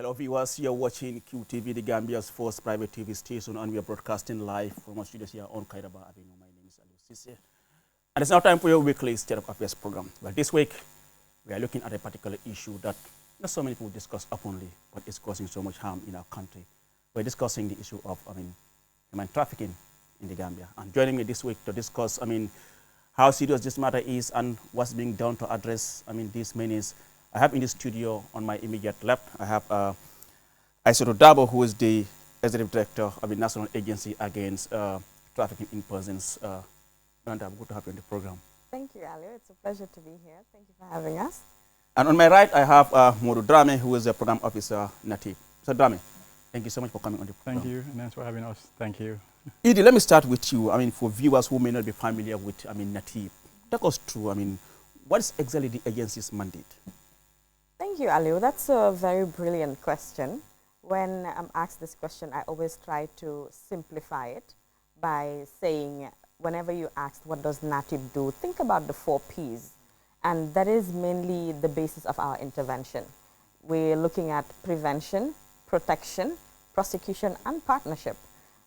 Hello viewers, you're watching QTV, the Gambia's first private TV station, and we are broadcasting live from our studios here on Kairaba Avenue. My name is Aliu Sisse. And it's now time for your weekly State of Affairs program. Well, this week, we are looking at a particular issue that not so many people discuss openly, but it's causing so much harm in our country. We're discussing the issue of, human trafficking in the Gambia. And joining me this week to discuss, how serious this matter is and what's being done to address, these menace. I have in the studio on my immediate left, I have Aissatou Dabo, who is the Executive Director of the National Agency Against Trafficking in Persons. Miranda, good to have you on the program. Thank you, Aliu. It's a pleasure to be here. Thank you for having us. And on my right, I have Modu Drame, who is the Program Officer, NATIB. So Drame, thank you so much for coming on the program. Thank you, and thanks for having us. Thank you. Edie, let me start with you. For viewers who may not be familiar with, NATIB, talk us through, what is exactly the agency's mandate? Thank you, Aliu. That's a very brilliant question. When I'm asked this question, I always try to simplify it by saying, whenever you ask, what does NATIB do? Think about the 4 Ps. And that is mainly the basis of our intervention. We're looking at prevention, protection, prosecution, and partnership.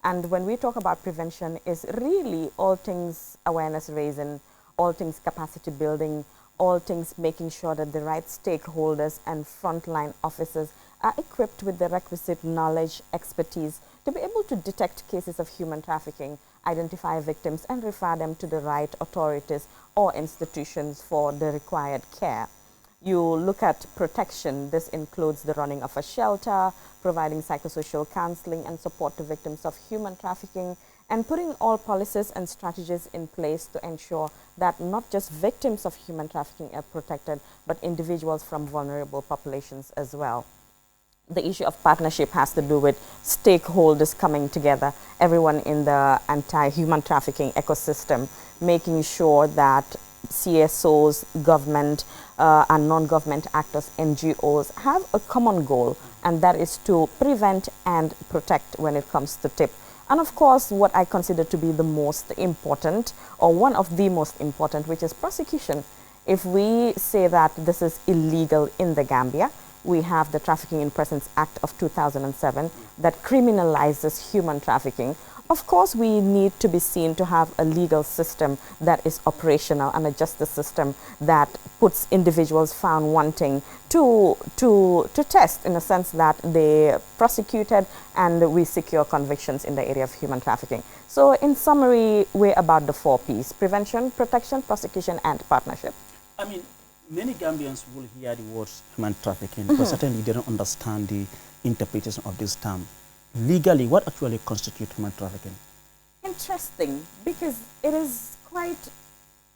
And when we talk about prevention, is really all things awareness raising, all things capacity building, all things making sure that the right stakeholders and frontline officers are equipped with the requisite knowledge, expertise to be able to detect cases of human trafficking, identify victims, and refer them to the right authorities or institutions for the required care. You look at protection. This includes the running of a shelter, providing psychosocial counseling and support to victims of human trafficking, and putting all policies and strategies in place to ensure that not just victims of human trafficking are protected, but individuals from vulnerable populations as well. The issue of partnership has to do with stakeholders coming together, everyone in the anti-human trafficking ecosystem, making sure that CSOs, government, and non-government actors, NGOs, have a common goal, and that is to prevent and protect when it comes to TIP. And of course, what I consider to be the most important, or one of the most important, which is prosecution. If we say that this is illegal in the Gambia, we have the Trafficking in Persons Act of 2007 that criminalizes human trafficking. Of course, we need to be seen to have a legal system that is operational and a justice system that puts individuals found wanting to test, in a sense that they prosecuted and we secure convictions in the area of human trafficking. So in summary, we're about the 4 Ps: prevention, protection, prosecution, and partnership. Many Gambians will hear the words human trafficking, but certainly they don't understand the interpretation of this term. Legally, what actually constitutes human trafficking? Interesting, because it is quite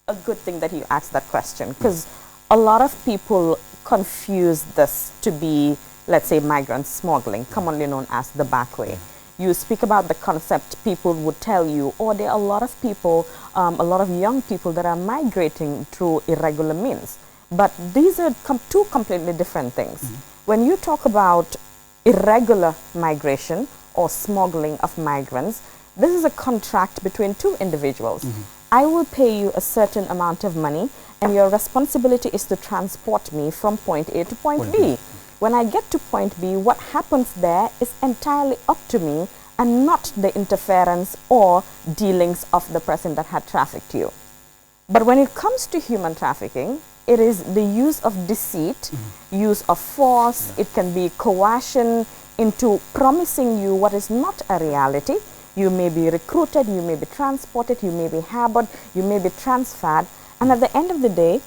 a good thing that you asked that question, because a lot of people confuse this to be, let's say, migrant smuggling, commonly known as the back way. You speak about the concept, people would tell you, or there are a lot of people, a lot of young people that are migrating through irregular means. But these are 2 completely different things. When you talk about irregular migration or smuggling of migrants, this is a contract between 2 individuals. I will pay you a certain amount of money, and your responsibility is to transport me from point A to point B. When I get to point B, what happens there is entirely up to me and not the interference or dealings of the person that had trafficked you. But when it comes to human trafficking, it is the use of deceit, use of force, it can be coercion into promising you what is not a reality. You may be recruited, you may be transported, you may be harbored, you may be transferred, and at the end of the day,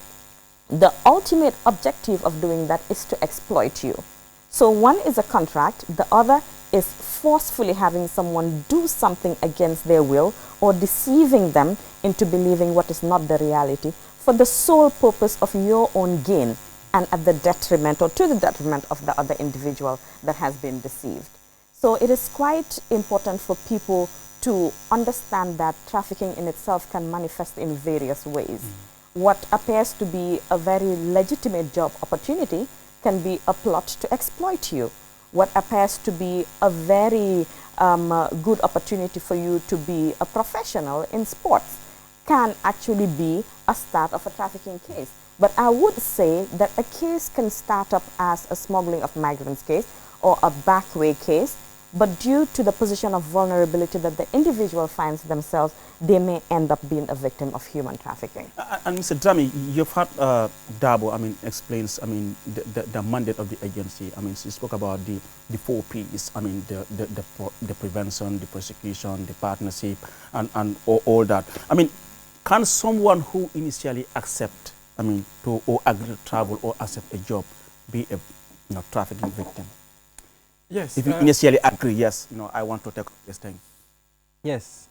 the ultimate objective of doing that is to exploit you. So one is a contract, the other is forcefully having someone do something against their will or deceiving them into believing what is not the reality for the sole purpose of your own gain and at the detriment or to the detriment of the other individual that has been deceived. So it is quite important for people to understand that trafficking in itself can manifest in various ways. What appears to be a very legitimate job opportunity can be a plot to exploit you. What appears to be a very good opportunity for you to be a professional in sports can actually be a start of a trafficking case. But I would say that a case can start up as a smuggling of migrants case or a backway case, but due to the position of vulnerability that the individual finds themselves, they may end up being a victim of human trafficking. And Mr. Drami, you've had Dabo, explains, the mandate of the agency. She spoke about the 4 Ps, the prevention, the prosecution, the partnership, and all that. Can someone who initially accept, or agree to travel or accept a job be a trafficking victim? Yes. If you initially agree, yes, I want to take this thing. Yes.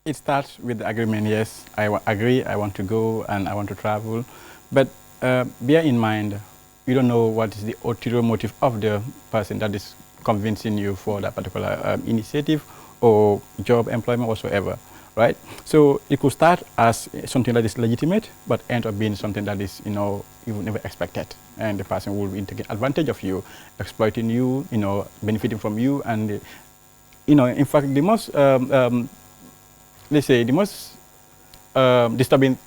It starts with the agreement, yes, I agree, I want to go and I want to travel. But bear in mind, you don't know what is the ulterior motive of the person that is convincing you for that particular initiative or job, employment, whatsoever, right? So it could start as something that is legitimate, but end up being something that is, you never expected. And the person will be taking advantage of you, exploiting you, benefiting from you. And, in fact, the most, let's say, the most disturbing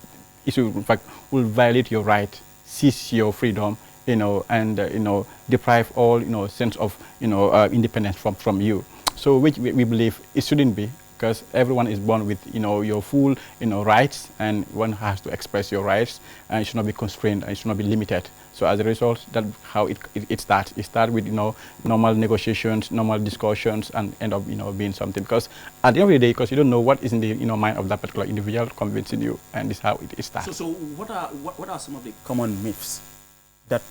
issue, in fact, will violate your right, seize your freedom, and, deprive all, sense of, independence from you. So which we believe it shouldn't be, because everyone is born with, your full, rights, and one has to express your rights, and it should not be constrained, and it should not be limited. So as a result, that's how it starts. It starts with, normal negotiations, normal discussions, and end up, being something. Because at the end of the day, because you don't know what is in the, mind of that particular individual convincing you, and this is how it starts. So what are some of the common myths that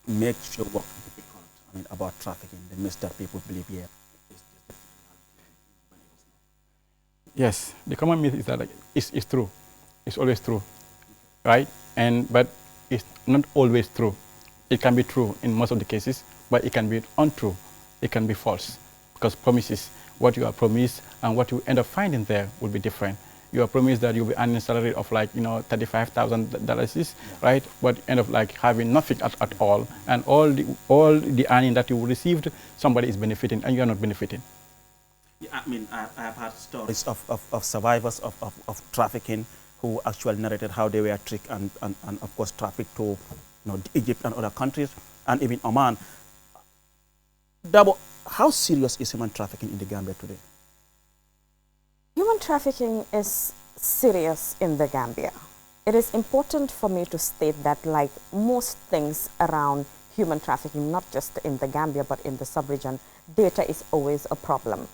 make your work difficult? About trafficking, the myths that people believe here. Yes, the common myth is that it's true. It's always true, right? But it's not always true. It can be true in most of the cases, but it can be untrue. It can be false, because promises, what you are promised and what you end up finding there will be different. You are promised that you'll be earning a salary of like, $35,000, right? But end up like having nothing at all, and all the earning that you received, somebody is benefiting, and you are not benefiting. Yeah, I have heard stories of survivors of trafficking who actually narrated how they were tricked and of course trafficked to Egypt and other countries and even Oman. Dabo, how serious is human trafficking in the Gambia today? Human trafficking is serious in the Gambia. It is important for me to state that, like most things around human trafficking, not just in the Gambia but in the sub-region, data is always a problem.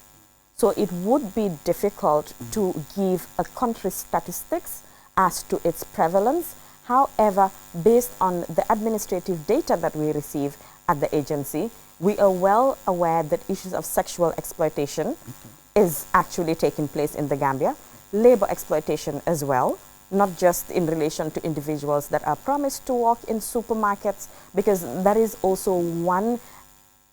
So it would be difficult to give a country's statistics as to its prevalence. However, based on the administrative data that we receive at the agency, we are well aware that issues of sexual exploitation is actually taking place in the Gambia, labor exploitation as well, not just in relation to individuals that are promised to work in supermarkets, because that is also one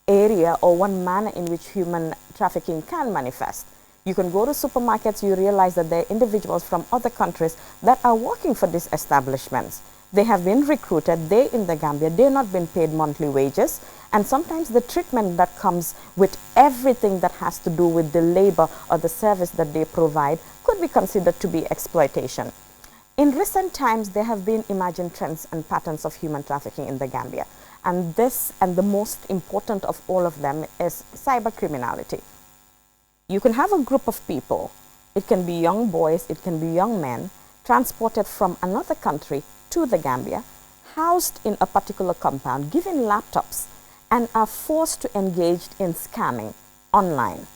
area or one manner in which human trafficking can manifest. You can go to supermarkets, you realize that there are individuals from other countries that are working for these establishments. They have been recruited, they're in the Gambia, they're not been paid monthly wages, and sometimes the treatment that comes with everything that has to do with the labor or the service that they provide could be considered to be exploitation. In recent times, there have been emerging trends and patterns of human trafficking in the Gambia. And this, and the most important of all of them, is cybercriminality. You can have a group of people, it can be young boys, it can be young men, transported from another country to the Gambia, housed in a particular compound, given laptops, and are forced to engage in scamming online.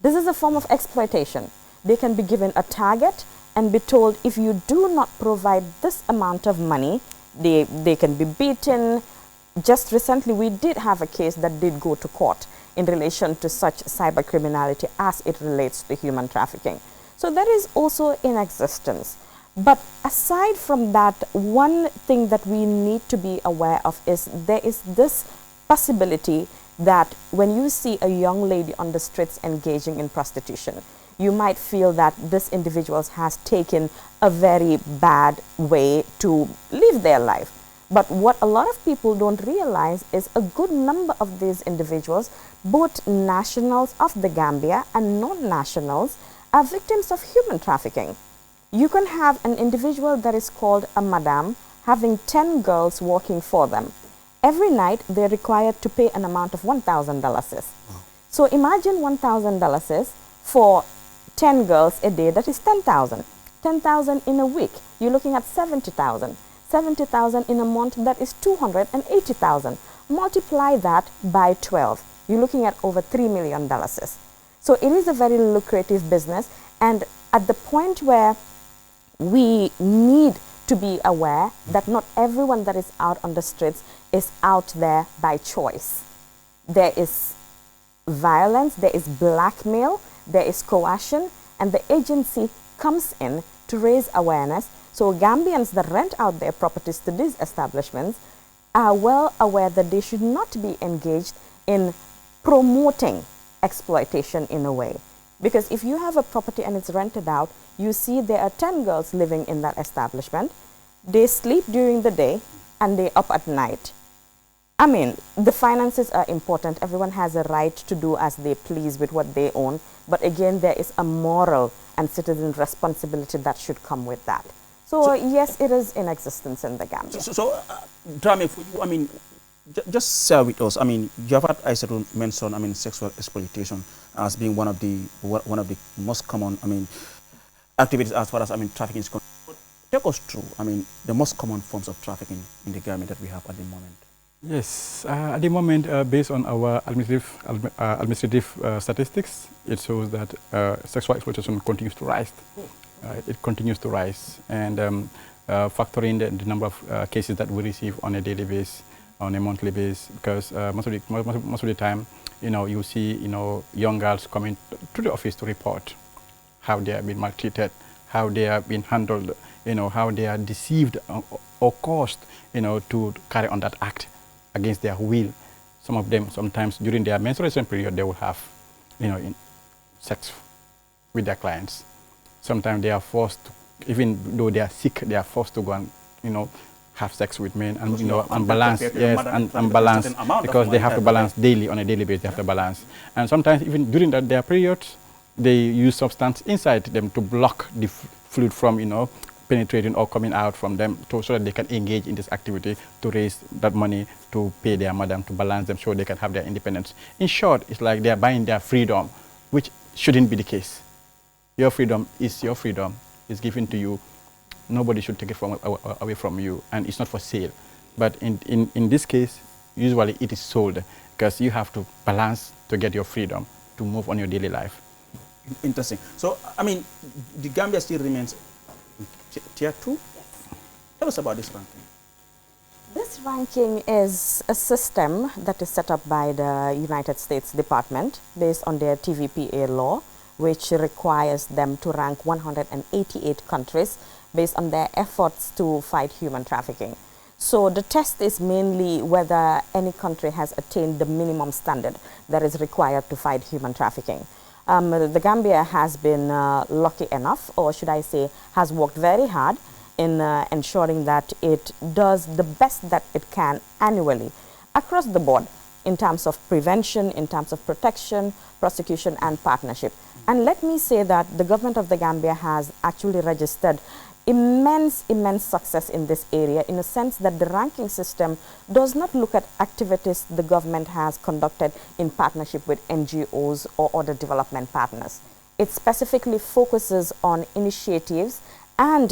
This is a form of exploitation. They can be given a target and be told, if you do not provide this amount of money, they can be beaten. Just recently, we did have a case that did go to court in relation to such cyber criminality as it relates to human trafficking. So that is also in existence. But aside from that, one thing that we need to be aware of is there is this possibility that when you see a young lady on the streets engaging in prostitution, you might feel that this individual has taken a very bad way to live their life. But what a lot of people don't realize is a good number of these individuals, both nationals of the Gambia and non-nationals, are victims of human trafficking. You can have an individual that is called a madam, having 10 girls working for them. Every night, they're required to pay an amount of $1,000. So imagine $1,000 for 10 girls a day, that is 10,000. 10,000 in a week, you're looking at 70,000. 70,000 in a month, that is 280,000. Multiply that by 12, you're looking at over $3 million. So it is a very lucrative business, and at the point where we need to be aware that not everyone that is out on the streets is out there by choice. There is violence, there is blackmail, there is coercion, and the agency comes in to raise awareness. So Gambians that rent out their properties to these establishments are well aware that they should not be engaged in promoting exploitation in a way. Because if you have a property and it's rented out, you see there are 10 girls living in that establishment. They sleep during the day and they up at night. I mean, the finances are important. Everyone has a right to do as they please with what they own. But again, there is a moral and citizen responsibility that should come with that. So yes, it is in existence in the Gambia. Dramé, for you, I mean, just share with us. I mean, you have had Aissatou mention, I mean, sexual exploitation as being one of the most common, I mean, activities as far as, I mean, trafficking is concerned. But take us through, I mean, the most common forms of trafficking in the Gambia that we have at the moment. Yes, at the moment, based on our administrative statistics, it shows that sexual exploitation continues to rise. It continues to rise, and factoring the number of cases that we receive on a daily basis, on a monthly basis, because most of the time, you see, young girls coming to the office to report how they have been maltreated, how they have been handled, how they are deceived or caused, to carry on that act against their will. Some of them, sometimes during their menstruation period, they will have, sex with their clients. Sometimes they are forced to, even though they are sick, they are forced to go and, have sex with men and, and balance, yes, and balance, because they have to balance daily, on a daily basis, they have to balance. And sometimes even during their periods, they use substance inside them to block the fluid from, penetrating or coming out from them, so that they can engage in this activity to raise that money to pay their madam, to balance them so they can have their independence. In short, it's like they're buying their freedom, which shouldn't be the case. Your freedom is your freedom. It's given to you. Nobody should take it away from you, and it's not for sale. But in this case, usually it is sold, because you have to balance to get your freedom to move on your daily life. Interesting. So, I mean, the Gambia still remains Tier 2? Yes. Tell us about this ranking. This ranking is a system that is set up by the United States Department based on their TVPA law, which requires them to rank 188 countries based on their efforts to fight human trafficking. So the test is mainly whether any country has attained the minimum standard that is required to fight human trafficking. The Gambia has been lucky enough, or should I say, has worked very hard in ensuring that it does the best that it can annually across the board in terms of prevention, in terms of protection, prosecution, and partnership. And let me say that the government of the Gambia has actually registered immense success in this area, in a sense that the ranking system does not look at activities the government has conducted in partnership with NGOs or other development partners. It specifically focuses on initiatives and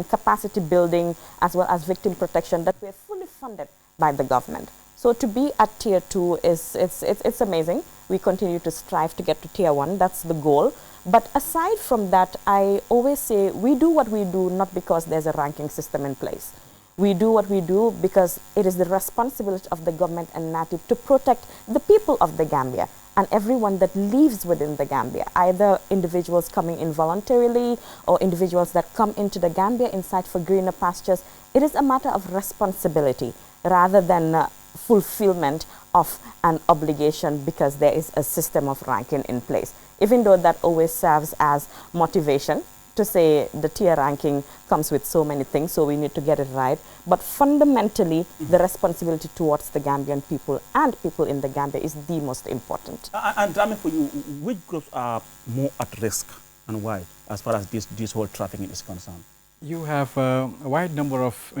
capacity building, as well as victim protection, that were fully funded by the government. So to be at Tier 2 it's amazing. We continue to strive to get to Tier 1. That's the goal. But aside from that, I always say we do what we do not because there's a ranking system in place. We do what we do because it is the responsibility of the government and NATIP to protect the people of the Gambia and everyone that lives within the Gambia, either individuals coming in voluntarily or individuals that come into the Gambia in sight for greener pastures. It is a matter of responsibility rather than fulfillment of an obligation because there is a system of ranking in place. Even though that always serves as motivation to say the tier ranking comes with so many things, so we need to get it right. But fundamentally, the responsibility towards the Gambian people and people in the Gambia is the most important. And Dramé, for you, which groups are more at risk and why, as far as this whole trafficking is concerned? You have a wide number of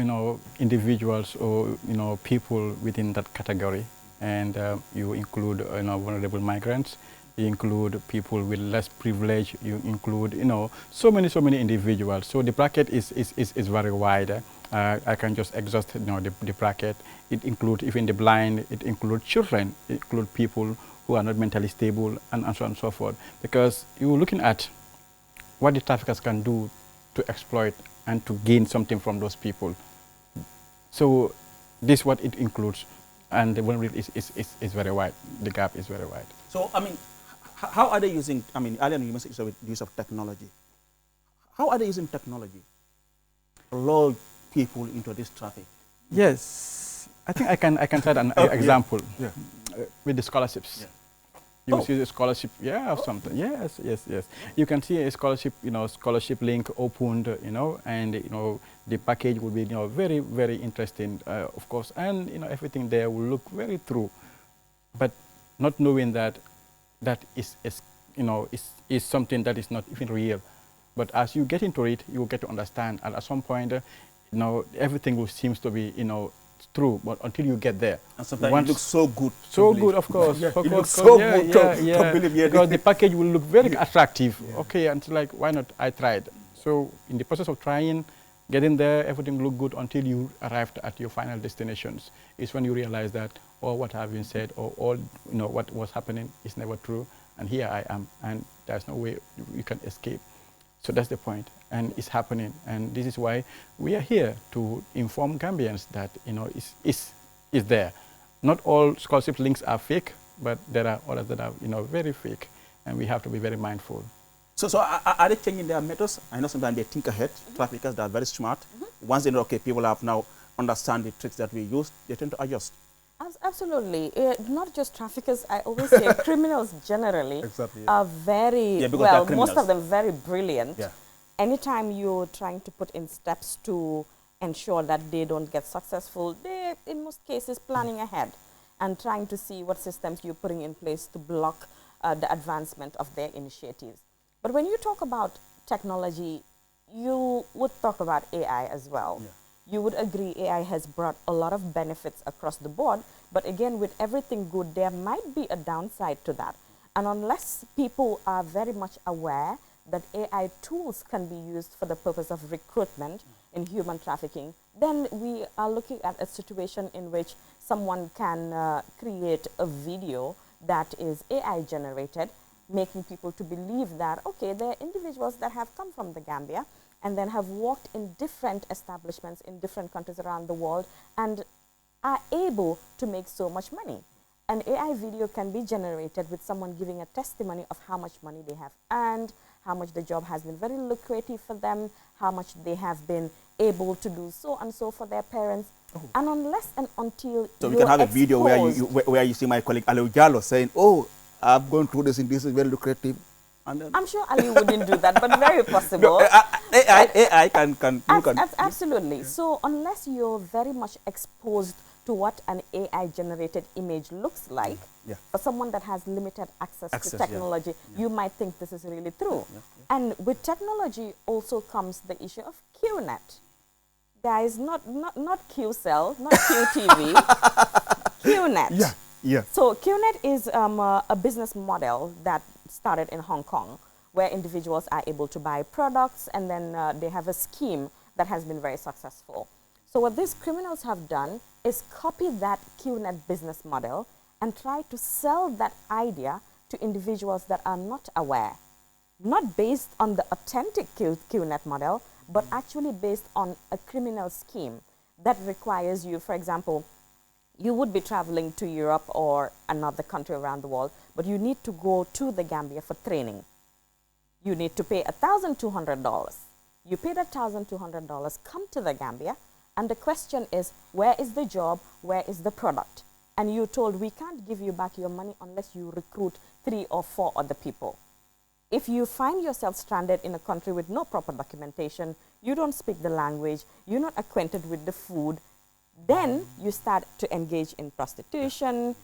individuals or people within that category, and you include vulnerable migrants. You include people with less privilege. You include so many individuals. So the bracket is very wide. I can just exhaust the bracket. It includes even the blind. It includes children. It includes people who are not mentally stable, and so on and so forth. Because you're looking at what the traffickers can do to exploit and to gain something from those people. So this is what it includes, and the vulnerability is very wide. The gap is very wide. So, I mean, how are they using, I mean, earlier you mentioned the use of technology. How are they using technology to lure people into this traffic? Yes, I think I can cite an example with the scholarships. Yeah. You see the scholarship, or something. Yes. You can see a scholarship, scholarship link opened, and the package will be, very, very interesting, of course, and everything there will look very true, but not knowing that is something that is not even real. But as you get into it, you will get to understand, and at some point, everything will seems to be, true, but until you get there. And sometimes it looks so good. So good, of course. It looks so good to believe. Because the package will look very attractive. Okay, and it's like, why not? I tried. So in the process of trying, getting there, everything looked good until you arrived at your final destinations. It's when you realize that all what have been said or all what was happening is never true. And here I am, and there's no way you can escape. So that's the point, and it's happening, and this is why we are here to inform Gambians that is there. Not all scholarship links are fake, but there are others that are very fake, and we have to be very mindful. So are they changing their methods? I know sometimes they think ahead. Traffickers, they are very smart. Once they know, okay, people have now understand the tricks that we use, they tend to adjust. Absolutely. Not just traffickers, I always say criminals generally are very, well, most of them very brilliant. Yeah. Anytime you're trying to put in steps to ensure that they don't get successful, they're in most cases planning ahead and trying to see what systems you're putting in place to block the advancement of their initiatives. But when you talk about technology, you would talk about AI as well. Yeah. You would agree AI has brought a lot of benefits across the board, but again, with everything good, there might be a downside to that. And unless people are very much aware that AI tools can be used for the purpose of recruitment in human trafficking, then we are looking at a situation in which someone can create a video that is AI generated, making people to believe that, okay, there are individuals that have come from the Gambia and then have worked in different establishments in different countries around the world and are able to make so much money. An AI video can be generated with someone giving a testimony of how much money they have earned, how much the job has been very lucrative for them, how much they have been able to do so and so for their parents. And unless and until so we can have a video where you see my colleague Aliu Jallow saying, oh, I'm going through this and this is very lucrative. And I'm sure Ali wouldn't do that, but very possible. No, AI can absolutely. So unless you're very much exposed to what an AI-generated image looks like, for someone that has limited access to technology, you might think this is really true. And with technology also comes the issue of QNet. Guys, not QCell, not QTV, QNet. So QNet is a business model that started in Hong Kong, where individuals are able to buy products, and then they have a scheme that has been very successful. So what these criminals have done is copy that QNet business model and try to sell that idea to individuals that are not aware, not based on the authentic QNet model, but actually based on a criminal scheme that requires you, for example, you would be traveling to Europe or another country around the world, but you need to go to the Gambia for training. You need to pay $1,200. You pay that $1,200, come to the Gambia, and the question is, where is the job, where is the product? And you're told, we can't give you back your money unless you recruit 3 or 4 other people. If you find yourself stranded in a country with no proper documentation, you don't speak the language, you're not acquainted with the food, then you start to engage in prostitution,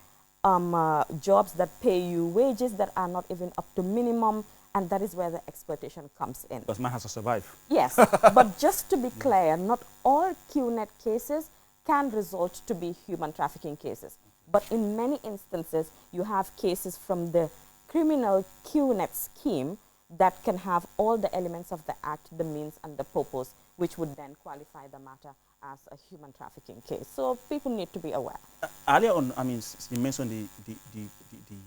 jobs that pay you wages that are not even up to minimum, And that is where the exploitation comes in. Because man has to survive. Yes, but just to be clear, not all QNet cases can result to be human trafficking cases. But in many instances, you have cases from the criminal QNet scheme that can have all the elements of the act, the means, and the purpose, which would then qualify the matter as a human trafficking case. So people need to be aware. Earlier on, I mean, you mentioned the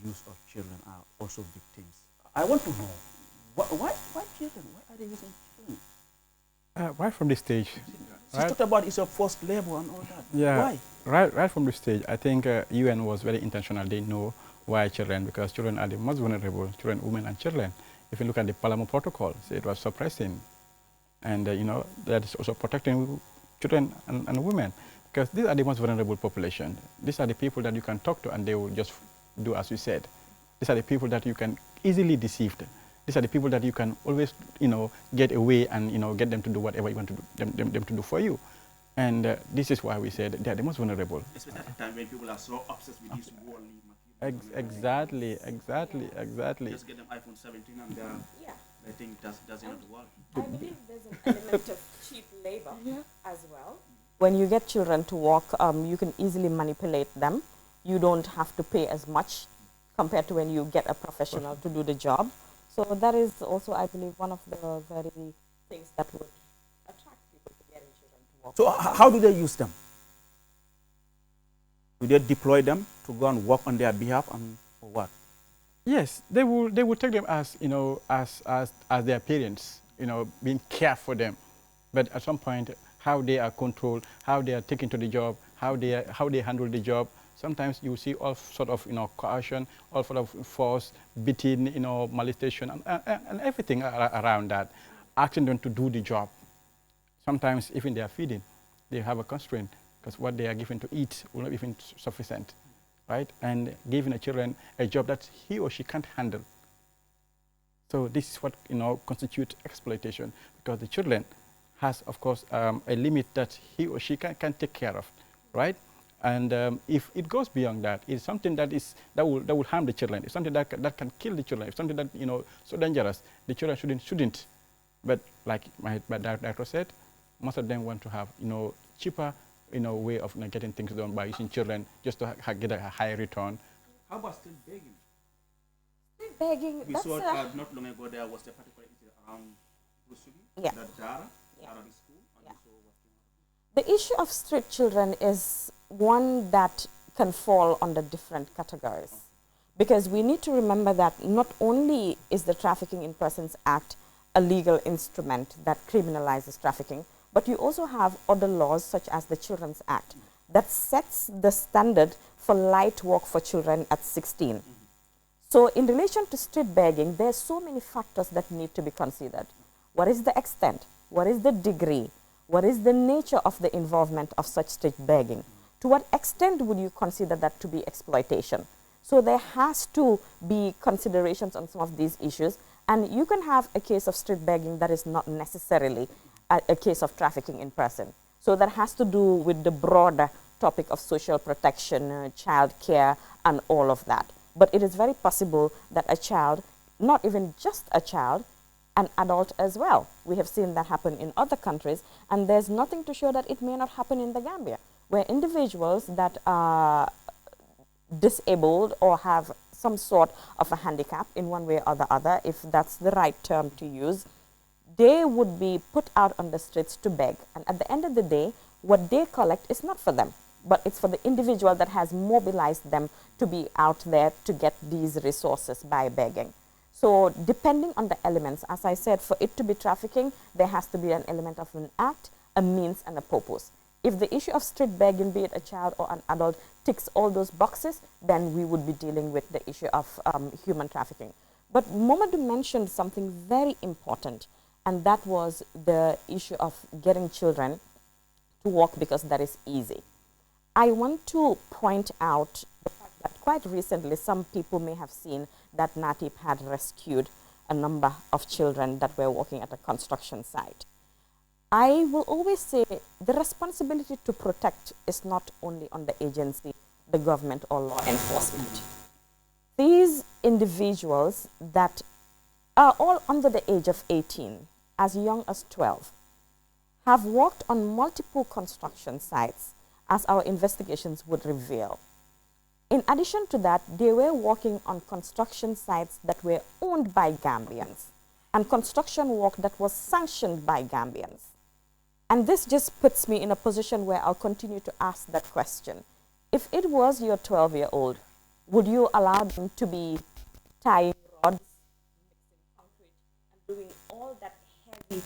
use of children are also victims. I want to know, why children? Why are they using children? Right from this stage. You talked about it's your forced labor and all that. Yeah. Why? Right from this stage, I think UN was very intentional. They know why children, because children are the most vulnerable, children, women, and children. If you look at the Palermo Protocol, it was suppressing. And, you know, that is also protecting children and women, because these are the most vulnerable population. These are the people that you can talk to and they will just do as you said. These are the people that you can easily deceive. These are the people that you can always, you know, get away and, you know, get them to do whatever you want to do, them to do for you. And this is why we said they are the most vulnerable. Especially at the time when people are so obsessed with this worldly material. Exactly. Just get them iPhone 17 and they think that's enough to work. I believe there's an element of cheap labor as well. When you get children to work, you can easily manipulate them. You don't have to pay as much compared to when you get a professional to do the job. So that is also, I believe, one of the very things that would attract people to getting children to work. So how do they use them? Do they deploy them to go and work on their behalf or what? Yes, they will take them as, you know, as their parents, you know, being care for them. But at some point, how they are controlled, how they are taken to the job, how they handle the job. Sometimes you see all sort of, you know, coercion, all sort of force, beating, you know, molestation, and everything around that, asking them to do the job. Sometimes even they are feeding, they have a constraint because what they are given to eat will not be even sufficient, right? And giving a children a job that he or she can't handle. So this is what, you know, constitutes exploitation, because the children has, of course, a limit that he or she can take care of, right? And if it goes beyond that, it's something that will harm the children. It's something that can kill the children. It's something that, you know, so dangerous. The children shouldn't. But like my doctor said, most of them want to have, you know, cheaper, you know, way of, you know, getting things done by using children just to get a higher return. How about still begging? Still begging. We saw not long ago there was a particular incident around Rusugi, that Dara school. The issue of street children is one that can fall under different categories, because we need to remember that not only is the Trafficking in Persons Act a legal instrument that criminalizes trafficking, but you also have other laws such as the Children's Act that sets the standard for light work for children at 16. So in relation to street begging, there are so many factors that need to be considered. What is the extent? What is the degree? What is the nature of the involvement of such street begging? To what extent would you consider that to be exploitation? So there has to be considerations on some of these issues, and you can have a case of street begging that is not necessarily a case of trafficking in person. So that has to do with the broader topic of social protection, child care, and all of that. But it is very possible that a child, not even just a child, an adult as well. We have seen that happen in other countries, and there's nothing to show that it may not happen in the Gambia, where individuals that are disabled or have some sort of a handicap in one way or the other, if that's the right term to use, they would be put out on the streets to beg. And at the end of the day, what they collect is not for them, but it's for the individual that has mobilized them to be out there to get these resources by begging. So depending on the elements, as I said, for it to be trafficking, there has to be an element of an act, a means, and a purpose. If the issue of street begging, be it a child or an adult, ticks all those boxes, then we would be dealing with the issue of human trafficking. But Momadou mentioned something very important, and that was the issue of getting children to work because that is easy. I want to point out the fact that quite recently some people may have seen that NATIP had rescued a number of children that were working at a construction site. I will always say the responsibility to protect is not only on the agency, the government, or law enforcement. These individuals that are all under the age of 18, as young as 12, have worked on multiple construction sites, as our investigations would reveal. In addition to that, they were working on construction sites that were owned by Gambians and construction work that was sanctioned by Gambians. And this just puts me in a position where I'll continue to ask that question. If it was your 12-year-old, would you allow them to be tying rods, mixing concrete, and doing all that heavy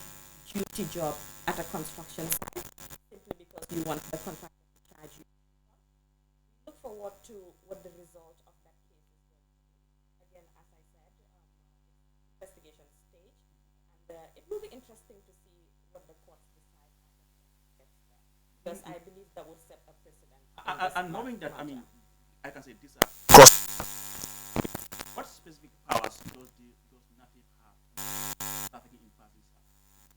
duty job at a construction site simply because you want the contractor to charge you? We look forward to what the result of that case is going to be. Again, as I said, investigation stage, and it will be interesting to see what the courts decide as it gets there, because I believe that would set a precedent. And knowing that, I mean, I can say these are cross. What specific powers those native have trafficking in persons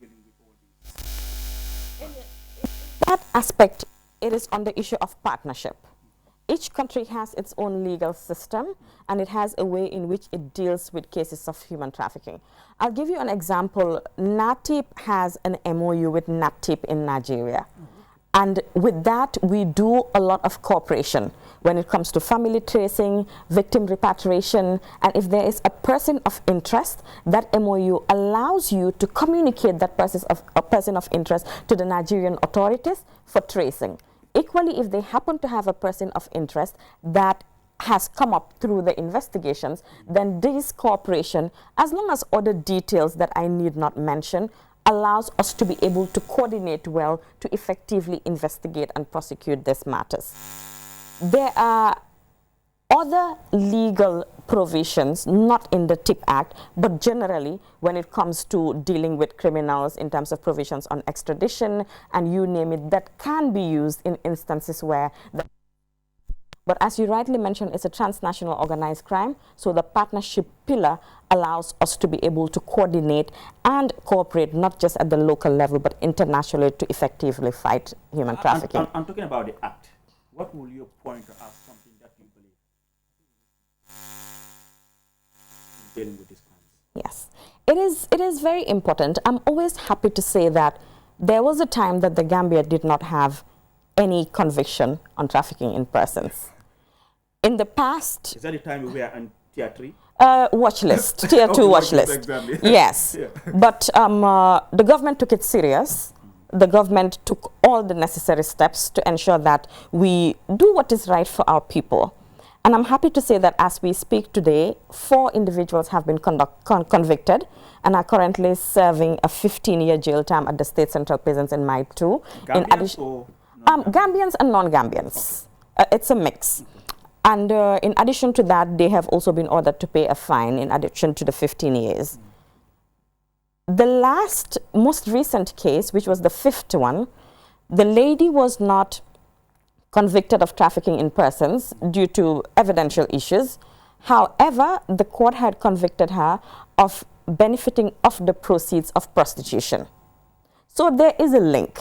dealing with all these? In that aspect, it is on the issue of partnership. Each country has its own legal system, and it has a way in which it deals with cases of human trafficking. I'll give you an example. NATIP has an MOU with NAPTIP in Nigeria. And with that, we do a lot of cooperation when it comes to family tracing, victim repatriation, and if there is a person of interest, that MOU allows you to communicate that person of interest to the Nigerian authorities for tracing. Equally, if they happen to have a person of interest that has come up through the investigations, then this cooperation, as long as other details that I need not mention, allows us to be able to coordinate well to effectively investigate and prosecute these matters. There are other legal provisions, not in the TIP Act, but generally when it comes to dealing with criminals in terms of provisions on extradition and you name it, that can be used in instances where but as you rightly mentioned, it's a transnational organized crime, so the partnership pillar allows us to be able to coordinate and cooperate not just at the local level but internationally to effectively fight human trafficking. I'm talking about the act. What will you point to as something that you believe in dealing with these crimes? Yes, it is very important. I'm always happy to say that there was a time that the Gambia did not have any conviction on trafficking in persons. In the past... Is that the time we were on tier 3? Watch list, tier 2 watch list. Exactly. Yes, yeah. But the government took it serious. The government took all the necessary steps to ensure that we do what is right for our people. And I'm happy to say that as we speak today, 4 individuals have been convicted and are currently serving a 15-year jail term at the State Central Prisons in Mile 2. Gambians or Gambians and non-Gambians. Okay. It's a mix. And in addition to that, they have also been ordered to pay a fine in addition to the 15 years. The most recent case, which was the 5th one, the lady was not convicted of trafficking in persons due to evidential issues. However, the court had convicted her of benefiting off the proceeds of prostitution. So there is a link.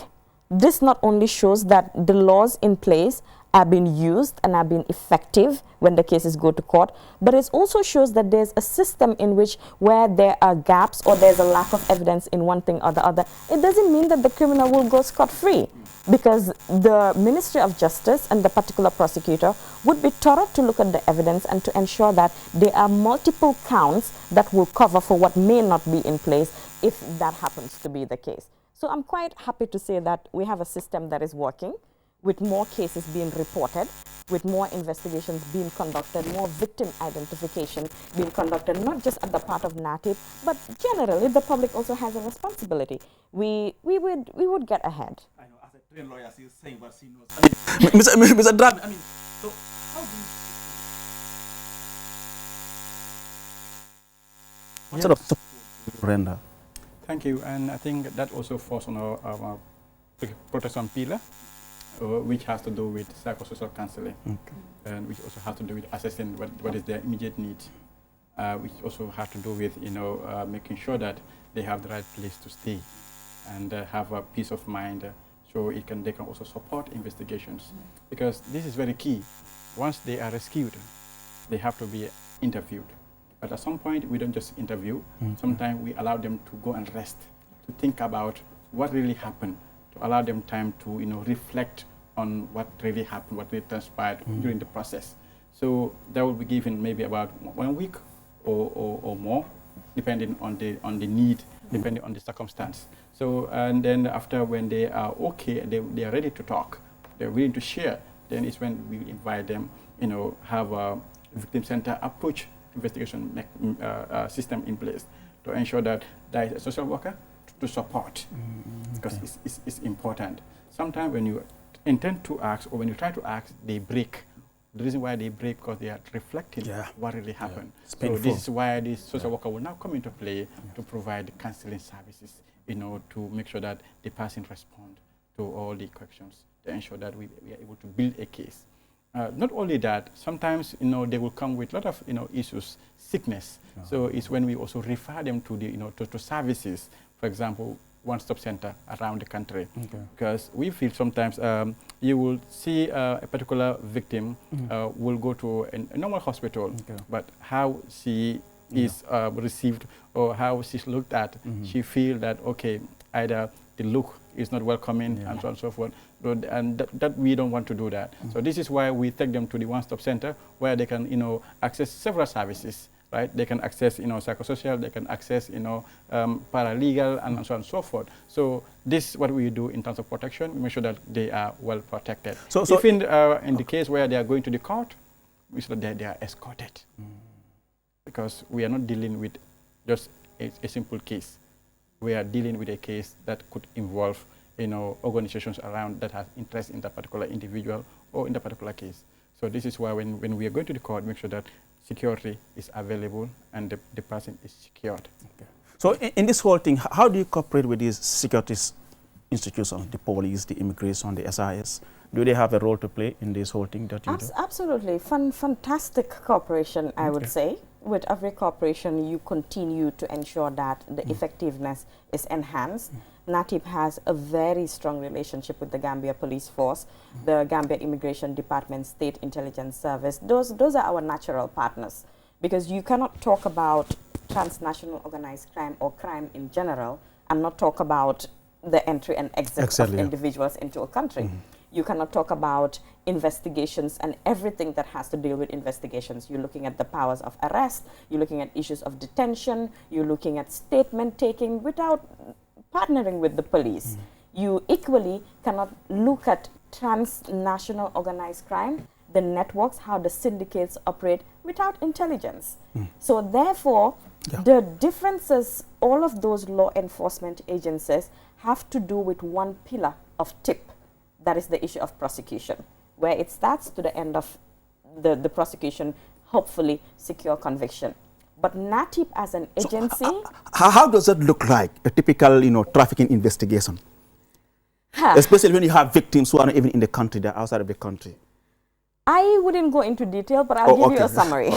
This not only shows that the laws in place are being used and are being effective when the cases go to court, but it also shows that there's a system in which where there are gaps or there's a lack of evidence in one thing or the other, it doesn't mean that the criminal will go scot-free, because the Ministry of Justice and the particular prosecutor would be thorough to look at the evidence and to ensure that there are multiple counts that will cover for what may not be in place if that happens to be the case. So I'm quite happy to say that we have a system that is working, with more cases being reported, with more investigations being conducted, more victim identification being conducted, not just at the part of NATIP, but generally the public also has a responsibility. We would get ahead. I know, as a trained lawyer, she's saying what she knows. I mean, Mr. Drab, I mean, so how do you... What sort of support render? Thank you, and I think that also falls on our protection pillar, which has to do with psychosocial counseling, and which also has to do with assessing what is their immediate need, which also has to do with making sure that they have the right place to stay and have a peace of mind, so they can also support investigations, because this is very key. Once they are rescued, they have to be interviewed, But at some point, we don't just interview. Sometimes we allow them to go and rest, to think about what really happened, to allow them time to reflect on what really happened, what really transpired during the process. So that will be given maybe about 1 week or more, depending on the need, depending on the circumstance. So, and then after, when they are okay, they are ready to talk, they're willing to share, then it's when we invite them, have a victim center approach investigation system in place to ensure that there is a social worker to support, because it's important. Sometimes when you intend to ask, or when you try to ask, they break. The reason why they break, because they are reflecting what really happened. So this is why this social worker will now come into play to provide counseling services, to make sure that the person respond to all the questions, to ensure that we are able to build a case. Not only that, sometimes they will come with a lot of issues, sickness. So it's when we also refer them to the to services, for example, one-stop center around the country, because we feel sometimes you will see a particular victim will go to a normal hospital, but how she is received or how she's looked at, she feel that either the look is not welcoming and so on and so forth, and that we don't want to do that. So this is why we take them to the one-stop center, where they can access several services. Right, they can access psychosocial, they can access paralegal, and so on and so forth. So this is what we do in terms of protection. We make sure that they are well protected. So if in the case where they are going to the court, we say that they are escorted, because we are not dealing with just a simple case. We are dealing with a case that could involve organizations around that have interest in that particular individual or in that particular case. So this is why when we are going to the court, make sure that security is available and the person is secured. So in this whole thing, how do you cooperate with these security institutions, the police, the immigration, the SIS? Do they have a role to play in this whole thing that you do? Absolutely. Fantastic cooperation, I would say. With every cooperation, you continue to ensure that the effectiveness is enhanced. NATIP has a very strong relationship with the Gambia Police Force, the Gambia Immigration Department, State Intelligence Service. Those are our natural partners, because you cannot talk about transnational organized crime or crime in general and not talk about the entry and exit of individuals into a country. You cannot talk about investigations and everything that has to deal with investigations. You're looking at the powers of arrest, you're looking at issues of detention, you're looking at statement taking without partnering with the police. You equally cannot look at transnational organized crime, the networks, how the syndicates operate without intelligence. So therefore, the differences, all of those law enforcement agencies have to do with one pillar of TIP. That is the issue of prosecution, where it starts to the end of the prosecution, hopefully secure conviction. But NATIP as an agency... So, how does that look like, a typical trafficking investigation? Especially when you have victims who are not even in the country, they're outside of the country. I wouldn't go into detail, but I'll give you a summary.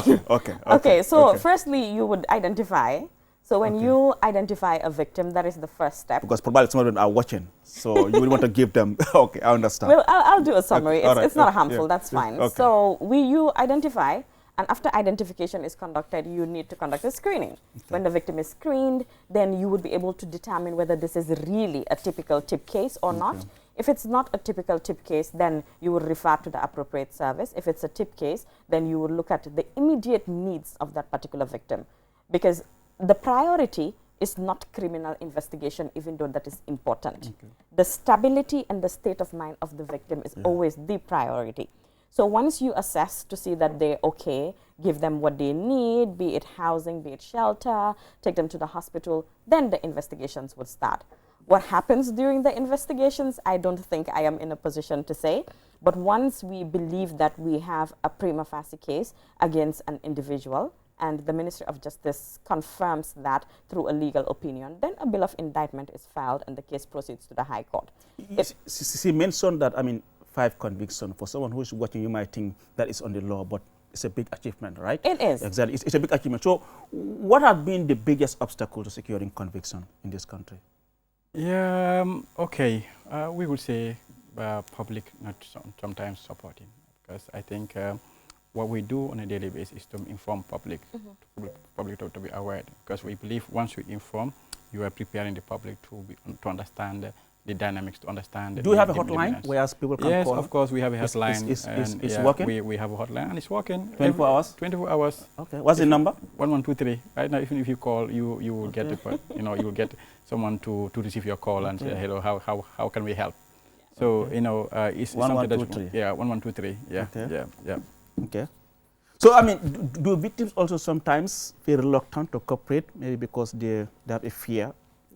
So firstly, you would identify. So when you identify a victim, that is the first step. Because probably some of them are watching, so you would want to give them, I understand. Well, I'll do a summary. It's not harmful, that's fine. So you identify, and after identification is conducted, you need to conduct a screening. When the victim is screened, then you would be able to determine whether this is really a typical TIP case or not. If it's not a typical TIP case, then you would refer to the appropriate service. If it's a TIP case, then you would look at the immediate needs of that particular victim. Because the priority is not criminal investigation, even though that is important. The stability and the state of mind of the victim is always the priority. So once you assess to see that they're okay, give them what they need, be it housing, be it shelter, take them to the hospital, then the investigations would start. What happens during the investigations, I don't think I am in a position to say. But once we believe that we have a prima facie case against an individual, and the Ministry of Justice confirms that through a legal opinion, then a bill of indictment is filed and the case proceeds to the High Court. She mentioned that, 5 convictions. For someone who's watching, you might think that is on the law, but it's a big achievement, right? It is. Exactly. It's a big achievement. So what have been the biggest obstacle to securing conviction in this country? We would say public not sometimes supporting, because I think what we do on a daily basis is to inform public, public to be aware, because we believe once you inform, you are preparing the public to understand the dynamics, to understand. Do you have a hotline where people can call? Yes, of course, we have a hotline. It's working? We have a hotline, and it's working. 24 hours? 24 hours. Okay. What's the number? 1123. Right now, even if you call, you will get you will get someone to receive your call and say, hello, how can we help? So it's 1123. Yeah, 1123. Yeah. Okay. Yeah. Okay. So I mean, do victims also sometimes feel reluctant to cooperate, maybe because they have a fear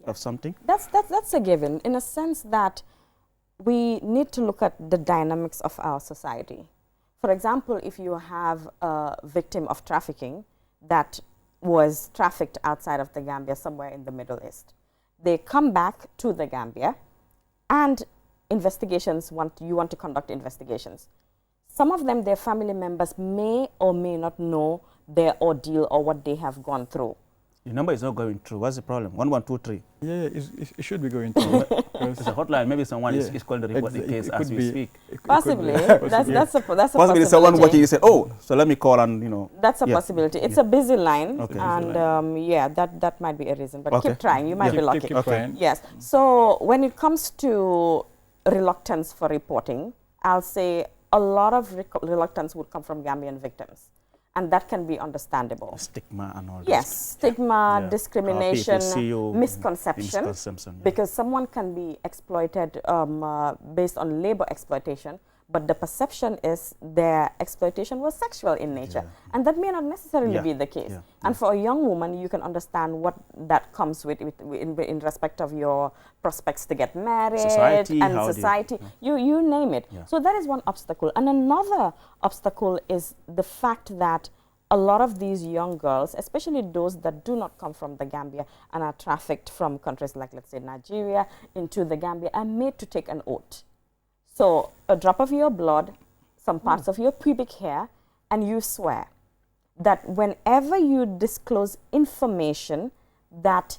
of something? That's a given, in a sense that we need to look at the dynamics of our society. For example, if you have a victim of trafficking that was trafficked outside of the Gambia, somewhere in the Middle East, they come back to the Gambia, and you want to conduct investigations. Some of them, their family members may or may not know their ordeal or what they have gone through. The number is not going through. What's the problem? 1123. Yeah, it should be going through. It's a hotline. Maybe someone is calling to report the case as we speak. Possibly. That's a possibility. Someone watching you said, oh, so let me call and, That's a possibility. It's a busy line. Okay. And that might be a reason. But keep trying. You might be lucky. Keep trying. Yes. So when it comes to reluctance for reporting, I'll say a lot of reluctance would come from Gambian victims. And that can be understandable. Stigma and all that. Yes, stigma, discrimination, misconception. Because someone can be exploited based on labor exploitation, but the perception is their exploitation was sexual in nature. And that may not necessarily be the case. And for a young woman, you can understand what that comes with in respect of your prospects to get married, society, you name it. So that is one obstacle. And another obstacle is the fact that a lot of these young girls, especially those that do not come from the Gambia and are trafficked from countries like, let's say, Nigeria into the Gambia, are made to take an oath. So a drop of your blood, some parts of your pubic hair, and you swear that whenever you disclose information that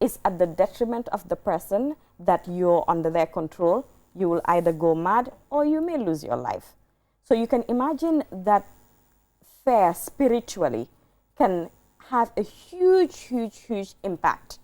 is at the detriment of the person that you're under their control, you will either go mad or you may lose your life. So you can imagine that fear spiritually can have a huge impact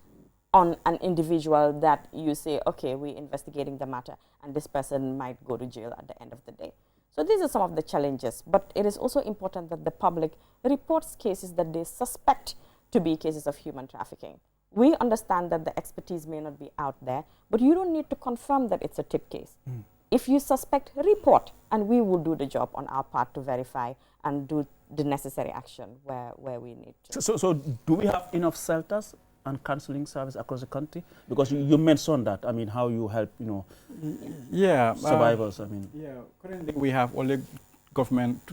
on an individual that you say, okay, we're investigating the matter, and this person might go to jail at the end of the day. So these are some of the challenges, but it is also important that the public reports cases that they suspect to be cases of human trafficking. We understand that the expertise may not be out there, but you don't need to confirm that it's a tip case. If you suspect, report, and we will do the job on our part to verify and do the necessary action where we need to. So do we have enough shelters and counseling service across the country? Because you mentioned that, I mean, how you help, survivors, currently we have only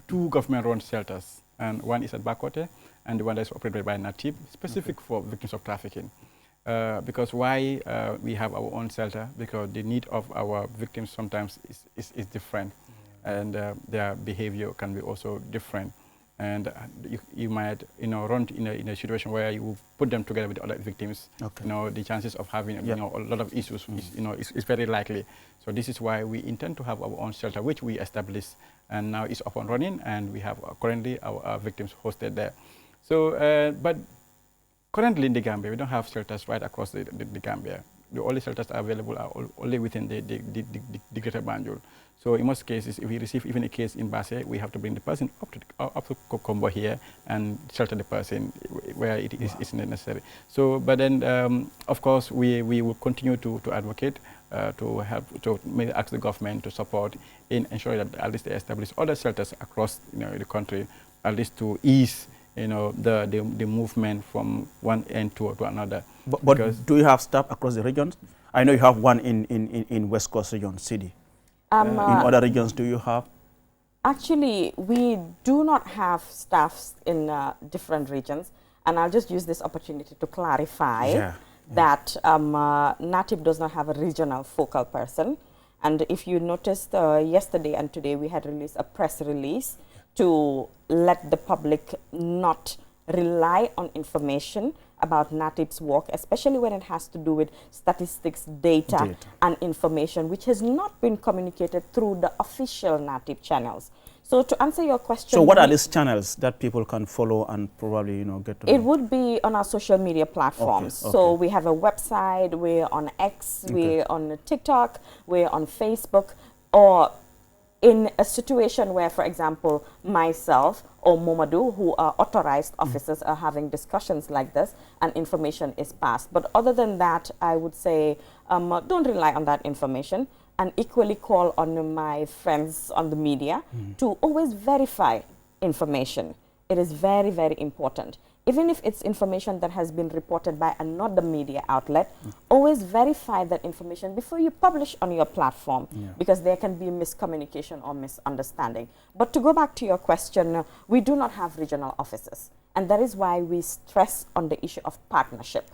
two government-run shelters, and one is at Bakote, and the one that is operated by NATIB, specific for victims of trafficking. Because why we have our own shelter? Because the need of our victims sometimes is different, and their behavior can be also different. And you might run in a situation where you put them together with other victims. The chances of having a lot of issues is very likely. So this is why we intend to have our own shelter, which we established, and now it's up and running, and we have currently our victims hosted there. So but currently in the Gambia, we don't have shelters right across the Gambia. The only shelters are available are only within the Greater Banjul. So in most cases, if we receive even a case in Basse, we have to bring the person up to Kokombo here and shelter the person where it is necessary. So, but then, of course, we will continue to advocate, to help, to maybe ask the government to support in ensuring that at least they establish other shelters across the country, at least to ease the movement from one end to another. But do you have staff across the regions? I know you have one in West Coast region, City. In other regions, do you have? Actually, we do not have staffs in different regions. And I'll just use this opportunity to clarify that NATIB does not have a regional focal person. And if you noticed yesterday and today, we had released a press release to let the public not rely on information about NATIB's work, especially when it has to do with statistics, data, and information, which has not been communicated through the official NATIB channels. So to answer your question, So what are these channels that people can follow and probably, get to know? It would be on our social media platforms. Okay, So okay. we have a website, we're on X, we're on TikTok, we're on Facebook, or in a situation where, for example, myself or Momadou, who are authorized officers, are having discussions like this and information is passed. But other than that, I would say don't rely on that information, and equally call on my friends on the media to always verify information. It is very, very important. Even if it's information that has been reported by another media outlet, always verify that information before you publish on your platform, because there can be miscommunication or misunderstanding. But to go back to your question, we do not have regional offices, and that is why we stress on the issue of partnership.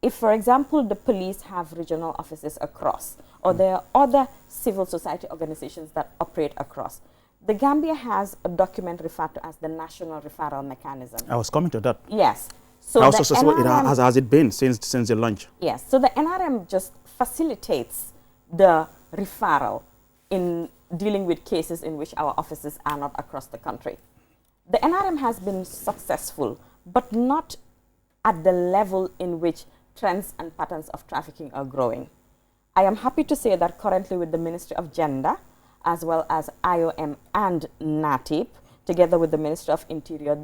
If, for example, the police have regional offices across, or there are other civil society organizations that operate across, the Gambia has a document referred to as the National Referral Mechanism. I was coming to that. Yes. So How the successful NRM has it been since the launch? Yes. So the NRM just facilitates the referral in dealing with cases in which our offices are not across the country. The NRM has been successful, but not at the level in which trends and patterns of trafficking are growing. I am happy to say that currently with the Ministry of Gender, as well as IOM and NATIP, together with the Ministry of Interior,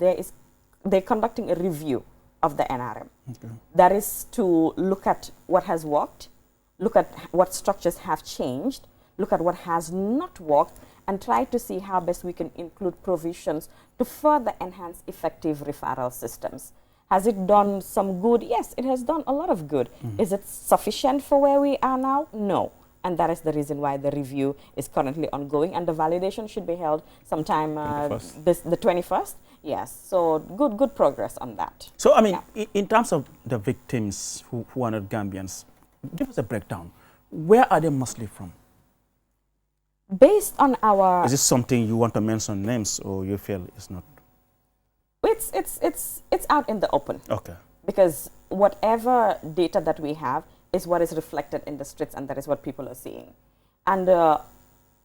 they're conducting a review of the NRM. Okay. That is to look at what has worked, look at what structures have changed, look at what has not worked, and try to see how best we can include provisions to further enhance effective referral systems. Has it done some good? Yes, it has done a lot of good. Is it sufficient for where we are now? No. And that is the reason why the review is currently ongoing, and the validation should be held sometime the 21st. Yes, so good progress on that. So, I mean, in terms of the victims who are not Gambians, give us a breakdown. Where are they mostly from? Based on our... Is this something you want to mention names, or you feel it's not? It's out in the open. Okay. Because whatever data that we have is what is reflected in the streets, and that is what people are seeing. And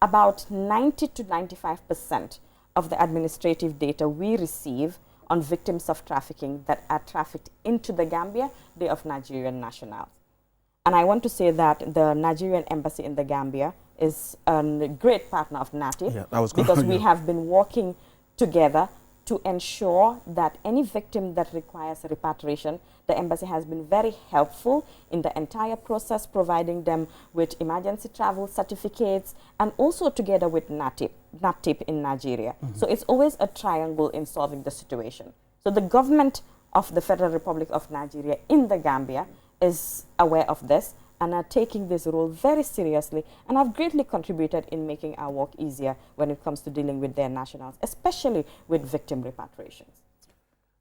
about 90 to 95% of the administrative data we receive on victims of trafficking that are trafficked into the Gambia, they are of Nigerian nationals. And I want to say that the Nigerian embassy in the Gambia is a great partner of NATIP, because we have been working together to ensure that any victim that requires repatriation, the embassy has been very helpful in the entire process, providing them with emergency travel certificates, and also together with NATIP in Nigeria. So it's always a triangle in solving the situation. So the government of the Federal Republic of Nigeria in the Gambia is aware of this and are taking this role very seriously, and have greatly contributed in making our work easier when it comes to dealing with their nationals, especially with victim repatriations.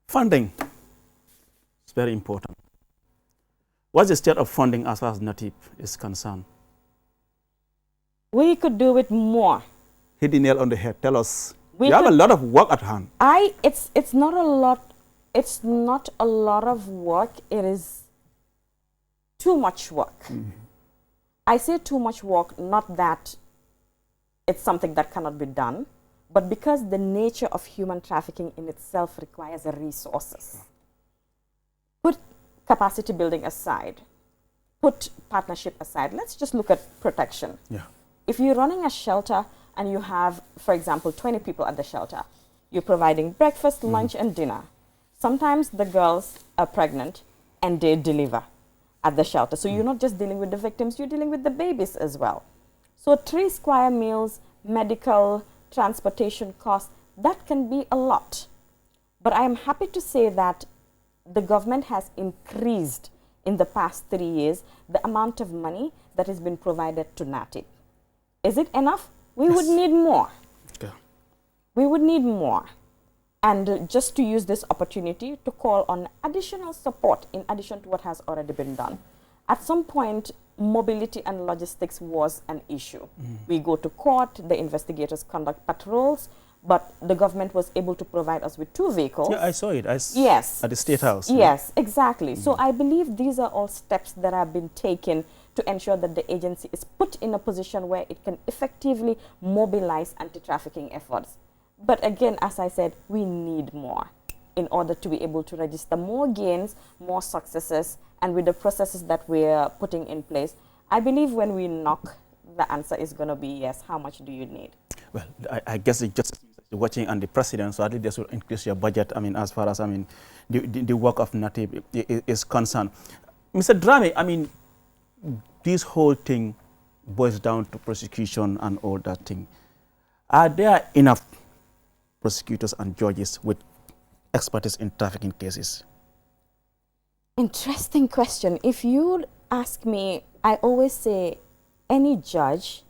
Funding is very important. What's the state of funding as far as NATIP is concerned? We could do it more. Hit the nail on the head. Tell us. You have a lot of work at hand. It's not a lot. It's not a lot of work. It is too much work. I say too much work, not that it's something that cannot be done, but because the nature of human trafficking in itself requires resources. Put capacity building aside, put partnership aside. Let's just look at protection. Yeah. If you're running a shelter and you have, for example, 20 people at the shelter, you're providing breakfast, lunch, and dinner. Sometimes the girls are pregnant and they deliver at the shelter. So you're not just dealing with the victims, you're dealing with the babies as well. So 3 square meals, medical, transportation costs, that can be a lot. But I am happy to say that the government has increased in the past 3 years the amount of money that has been provided to NATIP. Is it enough? We would need more. Okay. We would need more. And just to use this opportunity to call on additional support in addition to what has already been done. At some point, mobility and logistics was an issue. We go to court, the investigators conduct patrols, but the government was able to provide us with 2 vehicles. Yeah, I saw it. Yes. At the State House. Yes, exactly. So I believe these are all steps that have been taken to ensure that the agency is put in a position where it can effectively mobilize anti-trafficking efforts. But again, as I said, we need more in order to be able to register more gains, more successes, and with the processes that we're putting in place, I believe when we knock, the answer is going to be yes. How much do you need? Well, I guess it's just watching and the president, so at least this will increase your budget. I mean, as far as the work of NATIB is concerned. Mr. Dramé, I mean, this whole thing boils down to prosecution and all that thing. Are there enough prosecutors and judges with expertise in trafficking cases? Interesting question. If you ask me, I always say any judge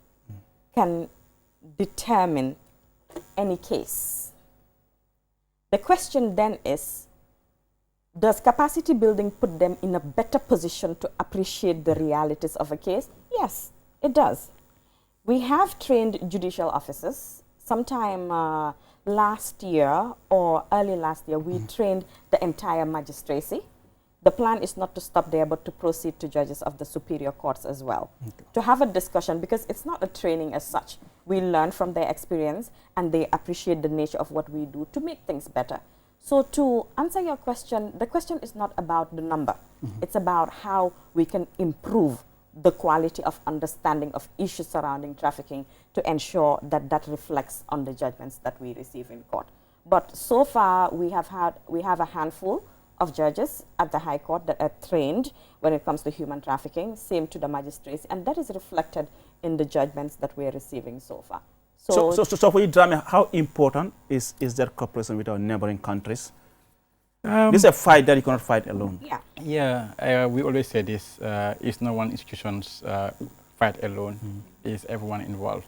can determine any case. The question then is, does capacity building put them in a better position to appreciate the realities of a case? Yes, it does. We have trained judicial officers. Sometime last year or early last year, we trained the entire magistracy. The plan is not to stop there, but to proceed to judges of the superior courts as well. Okay. To have a discussion, because it's not a training as such. We learn from their experience and they appreciate the nature of what we do to make things better. So to answer your question, the question is not about the number. It's about how we can improve the quality of understanding of issues surrounding trafficking to ensure that that reflects on the judgments that we receive in court. But so far, we have a handful of judges at the High Court that are trained when it comes to human trafficking, same to the magistrates, and that is reflected in the judgments that we are receiving so far. So for you, Dramé, how important is that cooperation with our neighboring countries? This is a fight that you cannot fight alone. Yeah, we always say this, it's not one institution's fight alone, it's everyone involved,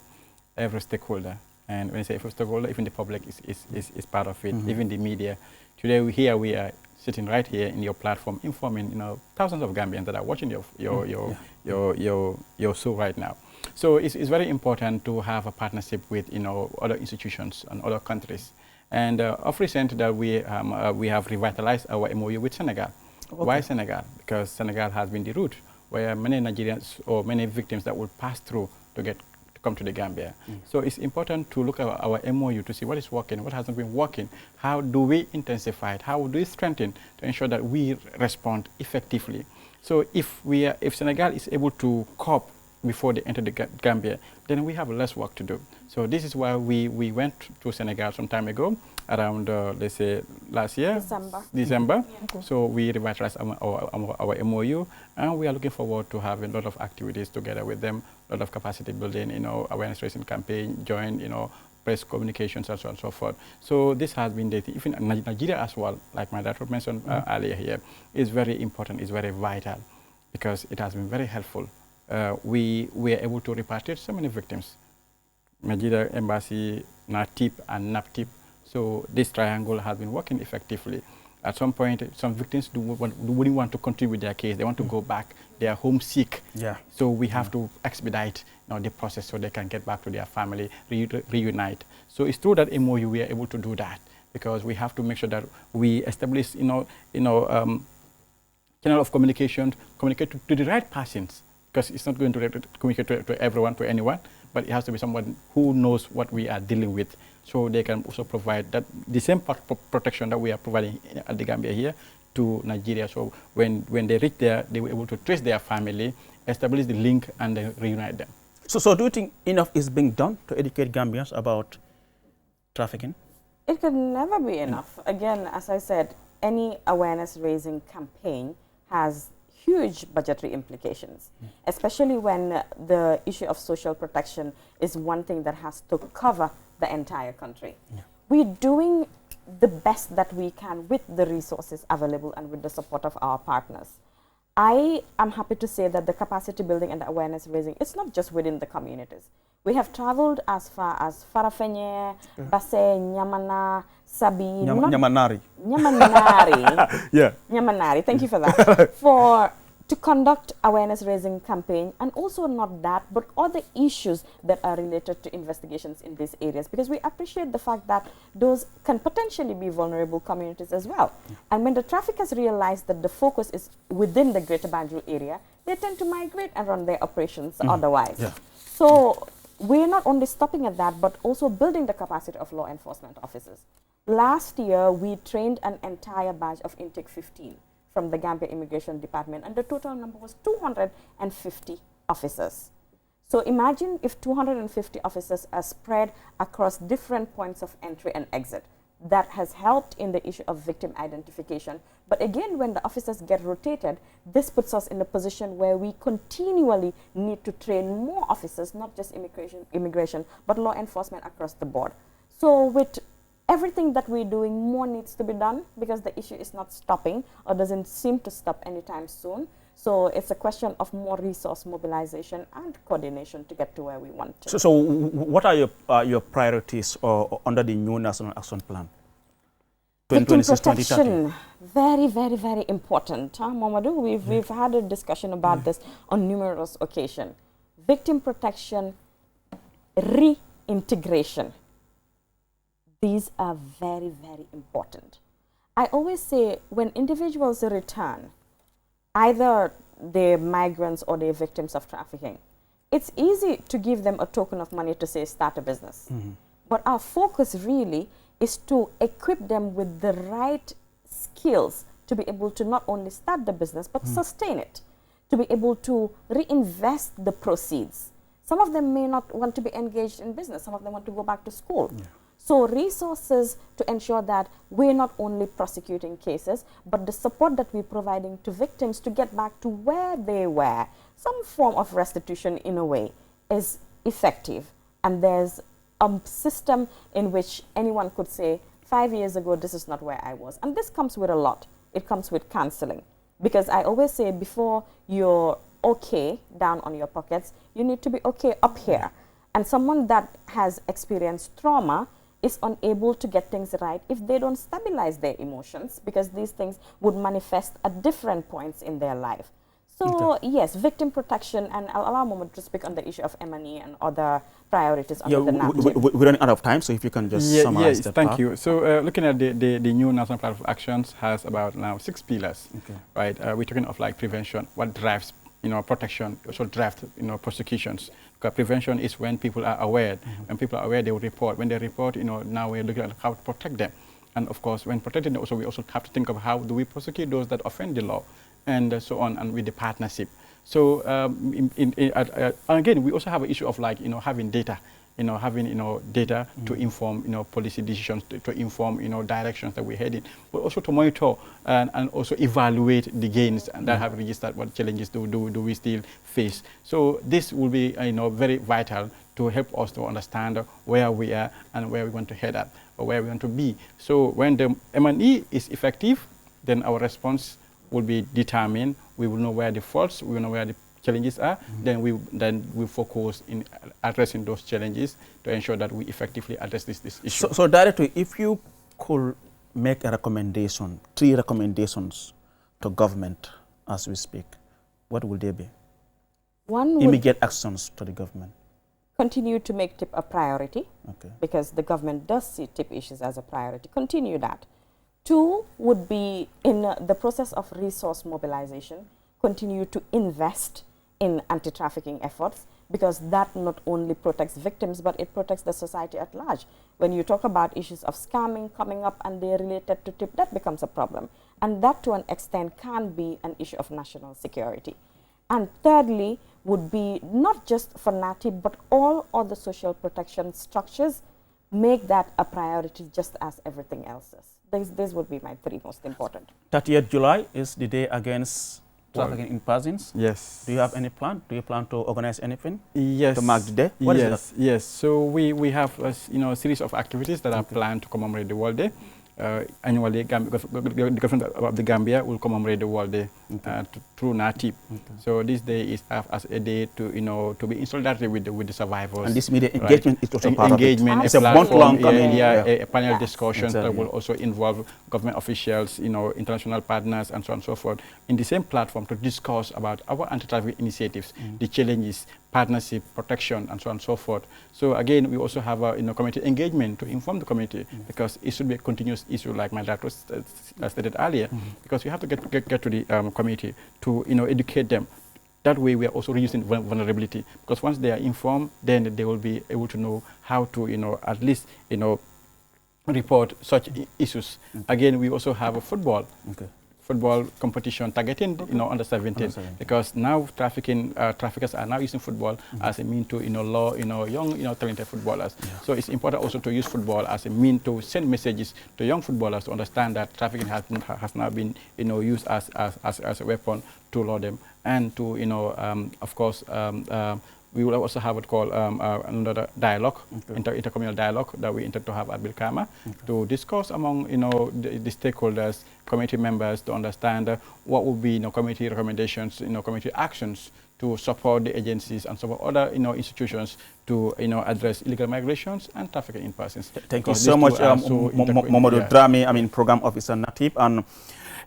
every stakeholder. And when I say every stakeholder, even the public is part of it, even the media. Today we are sitting right here in your platform, informing thousands of Gambians that are watching your show right now. So it's very important to have a partnership with other institutions and other countries. And of recent that we have revitalized our MOU with Senegal. Okay. Why Senegal? Because Senegal has been the route where many Nigerians or many victims that will pass through to come to the Gambia. So it's important to look at our MOU to see what is working, what hasn't been working, how do we intensify it, how do we strengthen to ensure that we respond effectively. So if Senegal is able to cope before they enter the Gambia, then we have less work to do. So this is why we went to Senegal some time ago, around let's say last year, December. Yeah. So we revitalized our MOU, and we are looking forward to having a lot of activities together with them, a lot of capacity building, awareness raising campaign, joint, press communications, and so on and so forth. So this has been even Nigeria as well, like my director mentioned earlier here, is very important, is very vital, because it has been very helpful. We were able to repatriate so many victims. Nigeria Embassy, NATIB, and NAPTIB. So this triangle has been working effectively. At some point, some victims wouldn't want to continue with their case. They want to go back. They are homesick. Yeah. So we have to expedite the process so they can get back to their family, reunite. So it's through that MOU we are able to do that, because we have to make sure that we establish channel of communication, communicate to the right persons, because it's not going to communicate to everyone, to anyone, but it has to be someone who knows what we are dealing with, so they can also provide the same protection that we are providing at the Gambia here to Nigeria. So when they reach there, they were able to trace their family, establish the link, and then reunite them. So do you think enough is being done to educate Gambians about trafficking? It can never be enough. Again, as I said, any awareness raising campaign has huge budgetary implications, especially when the issue of social protection is one thing that has to cover the entire country. Yeah. We're doing the best that we can with the resources available and with the support of our partners. I am happy to say that the capacity building and the awareness raising, it's not just within the communities. We have traveled as far as Farafenye, Basse, Nyamana, Sabi, Nyamanari. Nyamanari. Yeah. Nyamanari, thank you for that. To conduct awareness raising campaign, and also not that, but other issues that are related to investigations in these areas, because we appreciate the fact that those can potentially be vulnerable communities as well. Yeah. And when the traffickers realize that the focus is within the Greater Banjul area, they tend to migrate and run their operations otherwise. Yeah. So we're not only stopping at that, but also building the capacity of law enforcement officers. Last year, we trained an entire batch of Intake 15 from the Gambia Immigration Department, and the total number was 250 officers. So imagine if 250 officers are spread across different points of entry and exit. That has helped in the issue of victim identification. But again, when the officers get rotated, this puts us in a position where we continually need to train more officers, not just immigration, but law enforcement across the board. So with everything that we're doing, more needs to be done because the issue is not stopping or doesn't seem to stop anytime soon. So it's a question of more resource mobilization and coordination to get to where we want to. So what are your priorities under the new National Action Plan? Victim protection, very, very, very important. Mamadou, we've had a discussion about this on numerous occasions. Victim protection, reintegration. These are very, very important. I always say when individuals return, either they're migrants or they're victims of trafficking, it's easy to give them a token of money to say start a business. But our focus really is to equip them with the right skills to be able to not only start the business, but sustain it, to be able to reinvest the proceeds. Some of them may not want to be engaged in business. Some of them want to go back to school. So resources to ensure that we're not only prosecuting cases, but the support that we're providing to victims to get back to where they were, some form of restitution in a way, is effective. And there's a system in which anyone could say, 5 years ago, this is not where I was. And this comes with a lot. It comes with counseling. Because I always say, before you're okay down on your pockets, you need to be okay up here. And someone that has experienced trauma is unable to get things right if they don't stabilize their emotions, because these things would manifest at different points in their life. So yes, victim protection, and I'll allow a moment to speak on the issue of M&E and other priorities under the narrative. We're running out of time, so if you can just summarize that. Thank you. So looking at the new National Plan of Actions has about now 6 pillars, right? We're talking of like prevention, what drives protection, also drives prosecutions. Because prevention is when people are aware. When people are aware, they will report. When they report, now we're looking at how to protect them. And of course, when protecting them, we also have to think of how do we prosecute those that offend the law, and so on, and with the partnership. So again, we also have an issue of like having data, having data to inform policy decisions, to inform directions that we're heading, but also to monitor and also evaluate the gains and that have registered. What challenges do we still face? So this will be very vital to help us to understand where we are and where we want to head at or where we want to be. So when the M&E is effective, then our response will be determined. We will know where the faults, we will know where the challenges are. Then we focus in addressing those challenges to ensure that we effectively address this issue. So directly, if you could make a recommendation, 3 recommendations to government as we speak, what will they be? One, immediate actions to the government. Continue to make TIP a priority, because the government does see TIP issues as a priority. Continue that. 2 would be, in the process of resource mobilization, continue to invest in anti-trafficking efforts, because that not only protects victims, but it protects the society at large. When you talk about issues of scamming coming up and they're related to TIP, that becomes a problem. And that, to an extent, can be an issue of national security. And thirdly, would be not just for NATIP, but all other social protection structures, make that a priority just as everything else is. These would be my 3 most important. 30th July is the day against trafficking in persons. Yes. Do you have any plan? Do you plan to organize anything? Yes. To mark the day? What is that? Yes. So we have a series of activities that are planned to commemorate the World Day. Annually, the government of the Gambia will commemorate the World Day through NATIP. So this day is as a day to be in solidarity with the survivors. And this media engagement is also part engagement, of it. It's a month-long a panel discussions that will also involve government officials, international partners, and so on and so forth, in the same platform to discuss about our anti-trafficking initiatives, the challenges, partnership, protection, and so on and so forth. So again, we also have a community engagement to inform the community, because it should be a continuous issue, like my director stated earlier, because we have to get to the community to educate them, That way, we are also reducing vulnerability, because once they are informed, then they will be able to know how to, at least, report such issues. Again, we also have a football competition targeting, under 17, because now traffickers are now using football as a mean to, lure, young, talented footballers. Yeah. So it's important also to use football as a mean to send messages to young footballers to understand that trafficking has now been, used as a weapon to lure them, and to, of course, we will also have what called another dialogue, intercommunal dialogue that we intend to have at Bilkama to discuss among the stakeholders, community members, to understand what would be community recommendations, community actions to support the agencies and support other institutions to address illegal migrations and trafficking in persons. Thank you so much, Momadou Dramé, Program Officer NATIP, and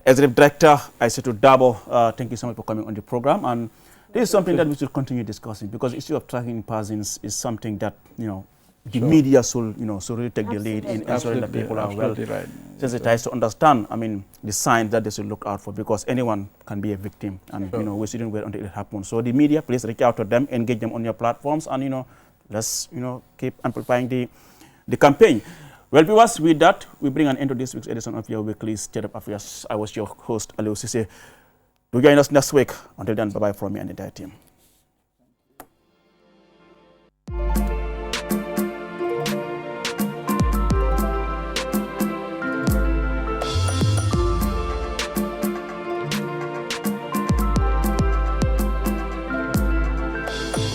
Executive Director Aissatou Dabo. Thank you so much for coming on the program. And this is something that we should continue discussing, because issue of trafficking persons is something that the media should should really take the lead in ensuring that people are well sensitized to understand. The signs that they should look out for, because anyone can be a victim, and we shouldn't wait until it happens. So the media, please reach out to them, engage them on your platforms, and let's keep amplifying the campaign. Well, viewers, with that we bring an end to this week's edition of your weekly State of Affairs. I was your host, Aliou Cissé. Do join us next week. Until then, bye-bye from me and the entire team.